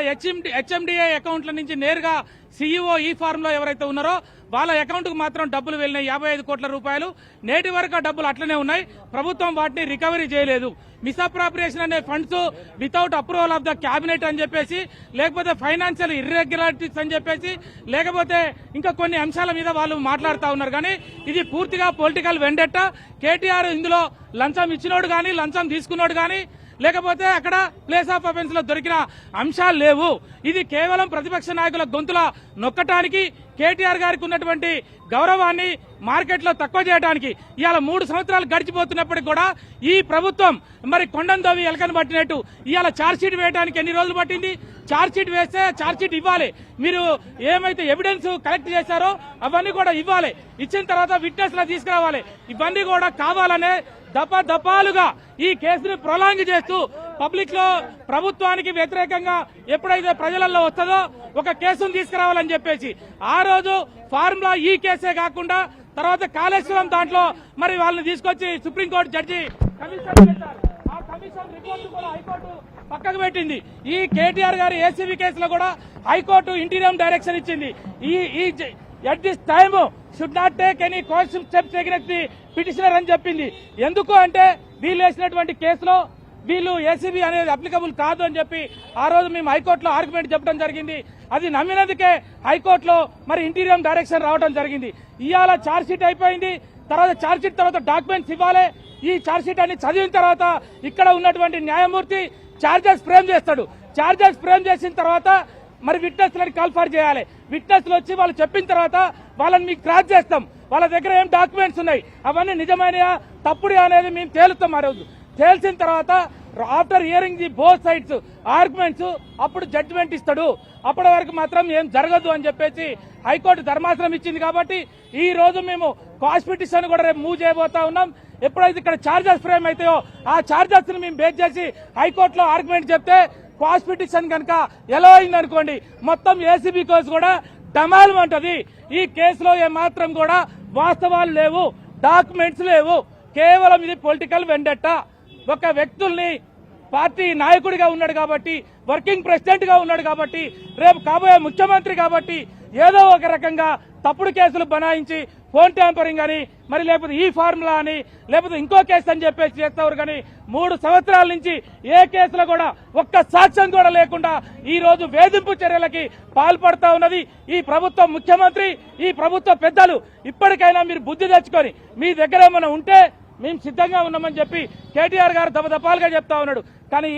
ఇక్కడ హెచ్ఎండిఏ అకౌంట్ల నుంచి నేరుగా సీఈఓ ఈ ఫార్మ్ లో ఎవరైతే ఉన్నారో వాళ్ళ అకౌంట్ కు మాత్రం డబ్బులు వెళ్ళినాయి 55 కోట్ల రూపాయలు. నేటి వరకు ఆ డబ్బులు అట్లనే ఉన్నాయి. ప్రభుత్వం వాటిని రికవరీ చేయలేదు. మిస్అప్రాప్రియేషన్ అనే funds without approval of the cabinet అని చెప్పేసి, లేకపోతే ఫైనాన్షియల్ ఇర్రెగ్యులారిటీస్ అని చెప్పేసి, లేకపోతే ఇంకా కొన్ని అంశాల మీద వాళ్ళు మాట్లాడుతూ ఉన్నారు. కానీ ఇది పూర్తిగా పొలిటికల్ వెండెట్టా. కేటీఆర్ ఇందులో లంచం ఇచ్చినోడు కానీ లంచం తీసుకున్నోడు కానీ లేకపోతే అక్కడ ప్లేస్ ఆఫ్ అఫెన్స్ లో దొరికిన అంశాలు లేవు. ఇది కేవలం ప్రతిపక్ష నాయకుల గొంతుల నొక్కటానికి, కేటీఆర్ గారికి ఉన్నటువంటి గౌరవాన్ని మార్కెట్లో తక్కువ చేయడానికి ఇవాళ 3 సంవత్సరాలు గడిచిపోతున్నప్పటికీ కూడా ఈ ప్రభుత్వం మరి కొండందోవి ఎలకను పట్టినట్టు ఇవాళ ఛార్జ్షీట్ వేయడానికి ఎన్ని రోజులు పట్టింది? ఛార్జ్షీట్ వేస్తే ఛార్జ్షీట్ ఇవ్వాలి. మీరు ఏమైతే ఎవిడెన్స్ కలెక్ట్ చేశారో అవన్నీ కూడా ఇవ్వాలి. ఇచ్చిన తర్వాత విట్నెస్ లా తీసుకురావాలి. ఇవన్నీ కూడా కావాలనే దపాలుగా ఈ కేసును ప్రొలాంగ్ చేస్తూ పబ్లిక్ లో ప్రభుత్వానికి వ్యతిరేకంగా ఎప్పుడైతే ప్రజలలో వస్తుందో ఒక కేసును తీసుకురావాలని చెప్పేసి ఆ రోజు ఫార్ములా ఈ కేసే కాకుండా తర్వాత కాళేశ్వరం దాంట్లో మరి వాళ్ళని తీసుకొచ్చి సుప్రీంకోర్టు జడ్జి కమిషన్ పెట్టారు. ఆ కమిషన్ రిపోర్టు కూడా హైకోర్టు పక్కకు పెట్టింది. ఈ కేటీఆర్ గారి ఏసీబీ కేసులో కూడా హైకోర్టు ఇంటీరియం డైరెక్షన్ ఇచ్చింది. At this time should not take any course steps against the petitioner అని చెప్పింది. ఎందుకు అంటే వీళ్ళు వేసినటువంటి కేసులో వీళ్ళు ఏసీబీ అనేది అప్లికబుల్ కాదు అని చెప్పి ఆ రోజు మేము హైకోర్టులో ఆర్గ్యుమెంట్ చెప్పడం జరిగింది. అది నమ్మినందుకే హైకోర్టులో మరి ఇంటీరియం డైరెక్షన్ రావడం జరిగింది. ఇవాళ ఛార్జ్షీట్ అయిపోయింది. తర్వాత ఛార్జ్షీట్ తర్వాత డాక్యుమెంట్స్ ఇవ్వాలి. ఈ ఛార్జ్షీట్ అన్ని చదివిన తర్వాత ఇక్కడ ఉన్నటువంటి న్యాయమూర్తి ఛార్జెస్ ఫ్రేమ్ చేస్తాడు. ఛార్జెస్ ఫ్రేమ్ చేసిన తర్వాత మరి విట్నెస్లను కాల్ఫర్ చేయాలి. విట్నెస్లు వచ్చి వాళ్ళు చెప్పిన తర్వాత వాళ్ళని మీకు క్రాస్ చేస్తాం. వాళ్ళ దగ్గర ఏం డాక్యుమెంట్స్ ఉన్నాయి, అవన్నీ నిజమైనయా తప్పుడు అనేది మేము తేలుతాం. ఆ రోజు తేల్చిన తర్వాత after hearing the both sides arguments అప్పుడు జడ్జిమెంట్ ఇస్తాడు. అప్పటి వరకు మాత్రం ఏం జరగదు అని చెప్పేసి హైకోర్టు ధర్మాసనం ఇచ్చింది. కాబట్టి ఈ రోజు మేము కాస్ట్ పిటిషన్ కూడా రేపు మూవ్ చేయబోతా ఉన్నాం. ఎప్పుడైతే ఇక్కడ ఛార్జెస్ ఫ్రేమ్ అవుతాయో ఆ ఛార్జెస్ ని మేము బేస్ చేసి హైకోర్టులో ఆర్గ్యుమెంట్ చెప్తే కాస్ట్ పిటిషన్ కనుక ఎలా అయిందనుకోండి మొత్తం ఏసీబీ కేసు కూడా డమాల్ అంటది. ఈ కేసులో ఏమాత్రం కూడా వాస్తవాలు లేవు, డాక్యుమెంట్స్ లేవు. కేవలం ఇది పొలిటికల్ వెండెట్టా. ఒక వ్యక్తుల్ని పార్టీ నాయకుడిగా ఉన్నాడు కాబట్టి, వర్కింగ్ ప్రెసిడెంట్ గా ఉన్నాడు కాబట్టి, రేపు కాబోయే ముఖ్యమంత్రి కాబట్టి ఏదో ఒక రకంగా తప్పుడు కేసులు బనాయించి ఫోన్ ట్యాంపరింగ్ అని మరి లేకపోతే ఈ ఫార్ములా అని లేకపోతే ఇంకో కేసు అని చెప్పేసి చేస్తారు. కానీ 3 సంవత్సరాల నుంచి ఏ కేసులో కూడా ఒక్క సాక్ష్యం కూడా లేకుండా ఈ రోజు వేధింపు చర్యలకి పాల్పడతా ఉన్నది ఈ ప్రభుత్వం. ముఖ్యమంత్రి, ఈ ప్రభుత్వ పెద్దలు ఇప్పటికైనా మీరు బుద్ధి తెచ్చుకొని మీ దగ్గర ఏమైనా ఉంటే మేము సిద్ధంగా ఉన్నామని చెప్పి కేటీఆర్ గారు దపదపాలుగా చెప్తా ఉన్నాడు. కానీ